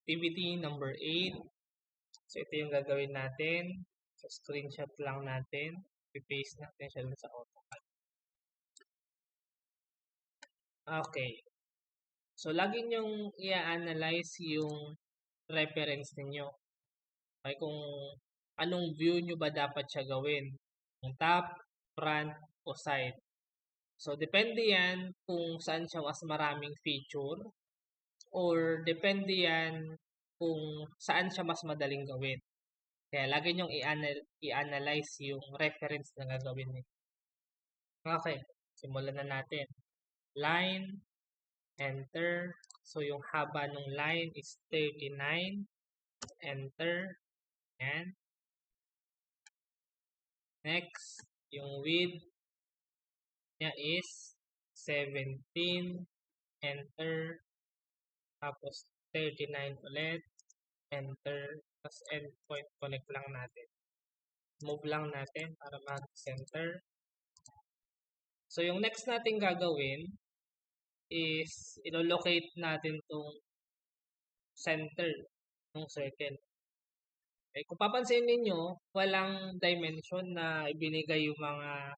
Activity number 8. So, ito yung gagawin natin. So, screenshot lang natin. I-paste natin siya sa AutoCAD. Okay. So, lagi nyong i-analyze yung reference ninyo. Okay, kung anong view nyo ba dapat siya gawin. Yung top, front, o side. So, depende yan kung saan siya mas maraming feature or depende yan kung saan siya mas madaling gawin. Kaya lagi nyong i-analyze yung reference na gagawin niyo. Okay, simulan na natin. Line, enter. So, yung haba ng line is 39. Enter. Yan. Next, yung width niya is 17. Enter. Tapos, 39 ulit. Enter. Tapos, endpoint connect lang natin. Move lang natin para mag-center. So, yung next natin gagawin is ilo-locate natin tong center ng circle. Okay, kung papansin niyo, walang dimension na ibinigay yung mga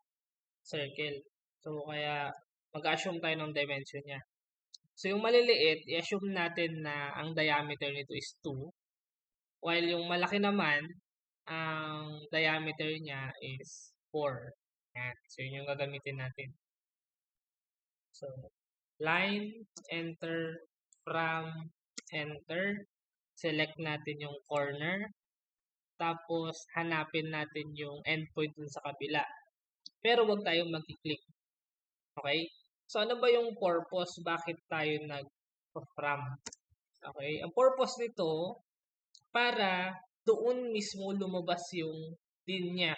circle. So, kaya mag-assume tayo ng dimension niya. So, yung maliliit, i-assume natin na ang diameter nito is 2. While yung malaki naman, ang diameter niya is 4. Yan. So, yun yung gagamitin natin. So, line, enter, from, enter. Select natin yung corner. Tapos, hanapin natin yung endpoint dun sa kabila. Pero wag tayong mag-click. Okay? So, ano ba yung purpose? Bakit tayo nag-from? Okay? Ang purpose nito, para doon mismo lumabas yung linya.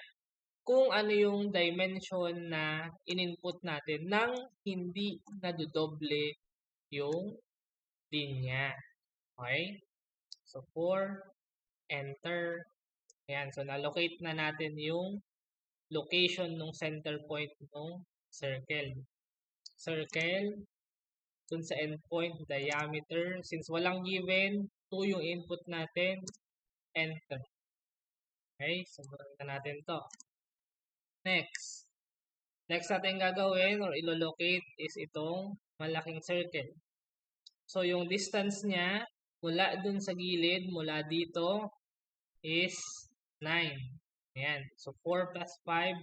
Kung ano yung dimension na in-input natin nang hindi nadodoble yung linya. Okay? So, 4, enter. Ayan. So, na-locate na natin yung location ng center point ng circle. Circle. Dun sa endpoint, diameter. Since walang given, 2 yung input natin. Enter. Okay? So, na natin to. Next. Next natin gagawin or ilo-locate is itong malaking circle. So, yung distance niya mula dun sa gilid, mula dito, is 9. Ayan. So, 4 plus 5,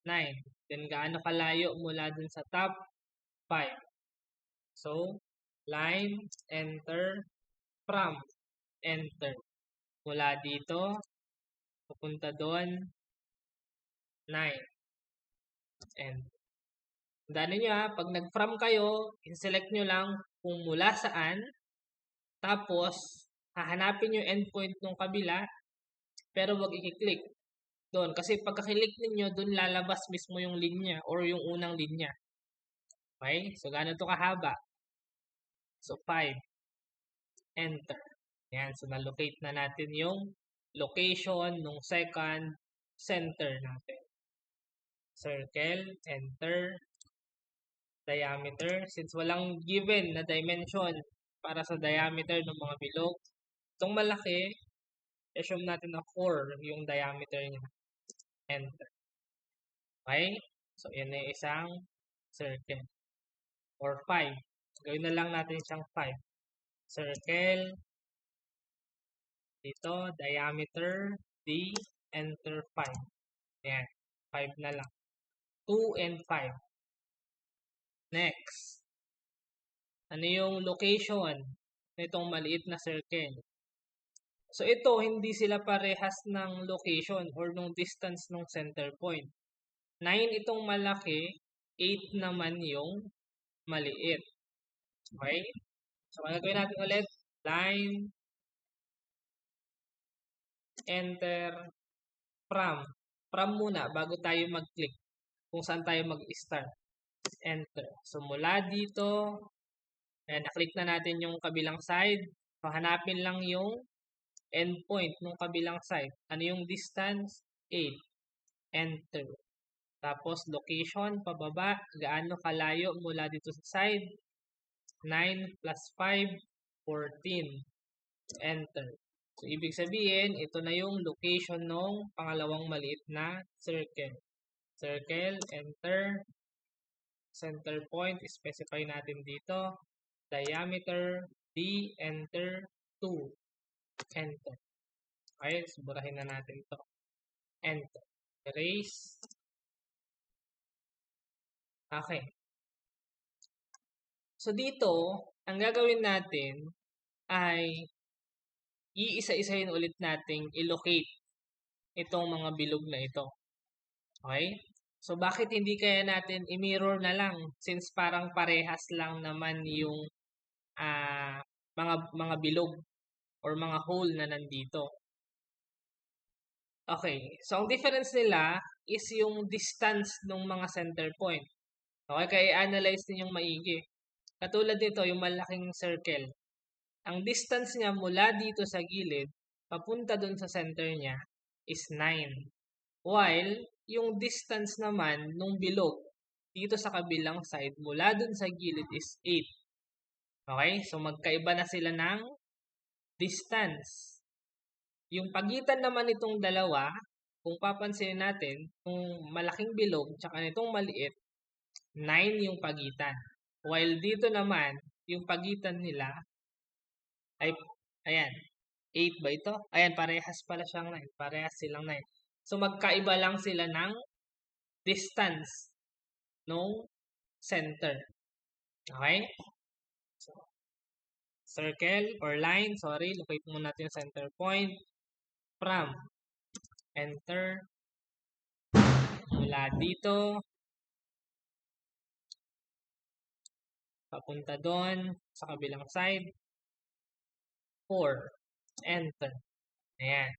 9. Then, gaano kalayo mula dun sa top? 5. So, line, enter, from, enter. Mula dito, pupunta doon, 9. And, tandaan niyo pag nag-from kayo, i-select nyo lang kung mula saan, tapos, hahanapin yung endpoint ng kabila, pero wag i-click doon. Kasi pagka-click ninyo, doon lalabas mismo yung linya or yung unang linya. Okay? So, gaano to kahaba? So, 5. Enter. Yan. So, na-locate na natin yung location ng second center natin. Circle. Enter. Diameter. Since walang given na dimension para sa diameter ng mga bilog, itong malaki, assume natin na 4 yung diameter niya. Enter. Okay? So, yan na isang circle. Or 5. Gawin na lang natin siyang 5. Circle. Dito, diameter, D, enter 5. Ayan. 5 na lang. 2 and 5. Next. Ano yung location nitong maliit na circle? So, ito, hindi sila parehas ng location or ng distance ng center point. 9 itong malaki, 8 naman yung maliit. Okay? So, gagawin natin ulit. Line, enter, from. From muna bago tayo mag-click kung saan tayo mag-start. Enter. So, mula dito, ayan, na-click na natin yung kabilang side. So, hanapin lang yung endpoint ng kabilang side. Ano yung distance? 8. Enter. Tapos, location, pababa. Gaano kalayo mula dito sa side? 9 plus 5, 14. enter. So, ibig sabihin, ito na yung location ng pangalawang maliit na circle. Circle, enter. Center point, specify natin dito. Diameter, D, enter, 2. Enter. Okay, so burahin na natin ito. Enter. Erase. Okay. So, dito, ang gagawin natin ay iisa-isahin ulit nating i-locate itong mga bilog na ito. Okay? So, bakit hindi kaya natin i-mirror na lang since parang parehas lang naman yung mga bilog or mga hole na nandito. Okay. So, ang difference nila is yung distance ng mga center point. Okay? Kaya i-analyze ninyong maigi. Katulad dito, yung malaking circle. Ang distance niya mula dito sa gilid, papunta dun sa center niya, is 9. While, yung distance naman nung bilog dito sa kabilang side mula dun sa gilid is 8. Okay? So, magkaiba na sila ng distance. Yung pagitan naman itong dalawa, kung papansin natin, yung malaking bilog tsaka nitong maliit, 9 yung pagitan. While dito naman, yung pagitan nila ay, ayan, 8 ba ito? Ayan, parehas pala siyang 9. Parehas silang 9. So, magkaiba lang sila ng distance ng center. Okay? So, circle or line, sorry, locate muna natin yung center point from enter mula dito papunta doon sa kabilang side 4 enter. Ayan.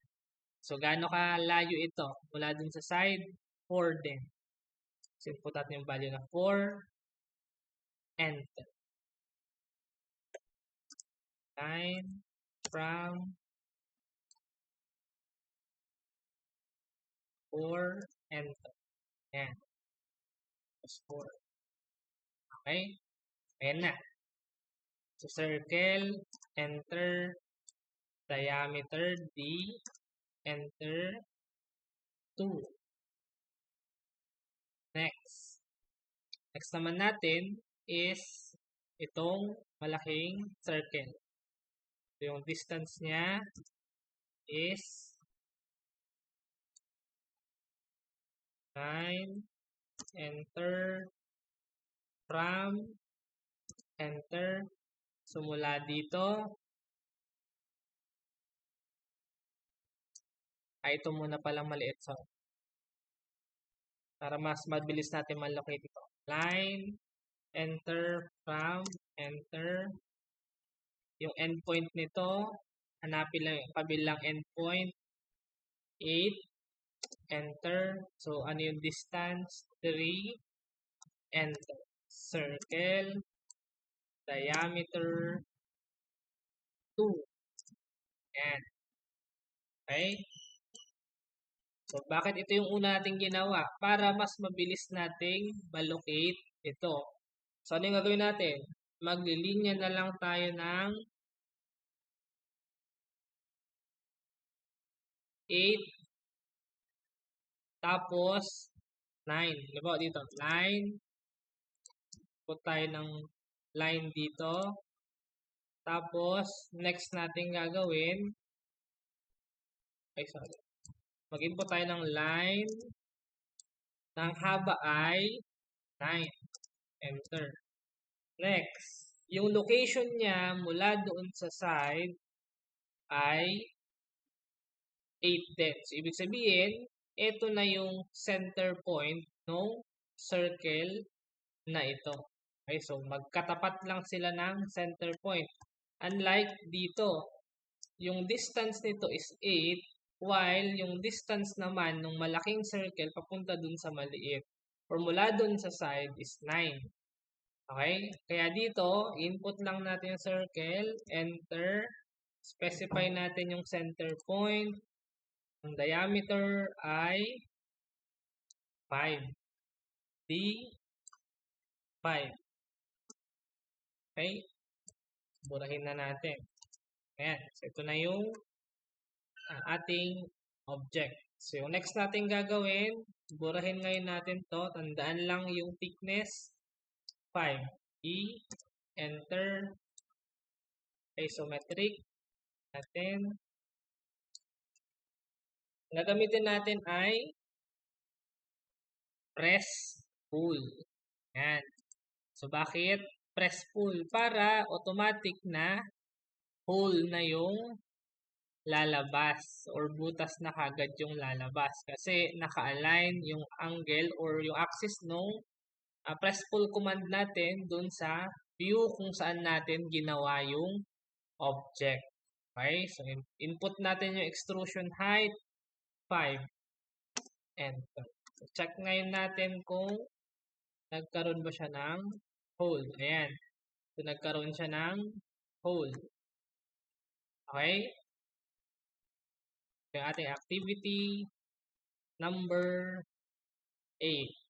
So, gaano kalayo ito? Mula dun sa side, 4 din. So, input natin yung value na 4. Enter. Line from 4. Enter. Ayan. Plus 4. Okay? Ayan na. So, circle, enter, diameter, D, enter, 2. Next. Next naman natin is itong malaking circle. So, yung distance niya is 9, enter, from, enter. So, mula dito, ito muna palang maliit. So, para mas mabilis natin ma-locate ito. Line, enter, from, enter. Yung endpoint nito, hanapin lang yung kabilang endpoint. 8, enter. So, ano yung distance? 3, enter. Circle, diameter, 2. Ayan. Okay? So, bakit ito yung una nating ginawa? Para mas mabilis nating ma-locate ito. So, ano yung gagawin natin? Maglilinya na lang tayo ng 8 tapos 9. Diba dito? Line. Put tayo ng line dito. Tapos, next natin gagawin. Ay, sorry. Mag-input tayo ng line. Ng haba ay 9. Enter. Next. Yung location niya mula doon sa side ay 8 din. So, ibig sabihin, ito na yung center point ng circle na ito. Okay, so magkatapat lang sila ng center point. Unlike dito, yung distance nito is 8, while yung distance naman ng malaking circle papunta dun sa maliit or mula dun sa side is 9. Okay? Kaya dito, input lang natin yung circle, enter, specify natin yung center point. Ang diameter ay 5. D, 5. Okay? Burahin na natin. Ayan. So, ito na yung ating object. So, yung next natin gagawin, burahin ngayon natin to. Tandaan lang yung thickness. 5. Enter. Isometric natin. Gagamitin natin ay press pull. Yan. So, bakit press pull? Para automatic na hole na yung lalabas or butas na kagad yung lalabas. Kasi naka-align yung angle or yung axis nung press pull command natin dun sa view kung saan natin ginawa yung object. Okay? So, input natin yung extrusion height, 5. Enter. So, check ngayon natin kung nagkaroon ba siya ng hole. Ayan. So, nagkaroon siya ng hole. Okay? So, yung ating activity number 8.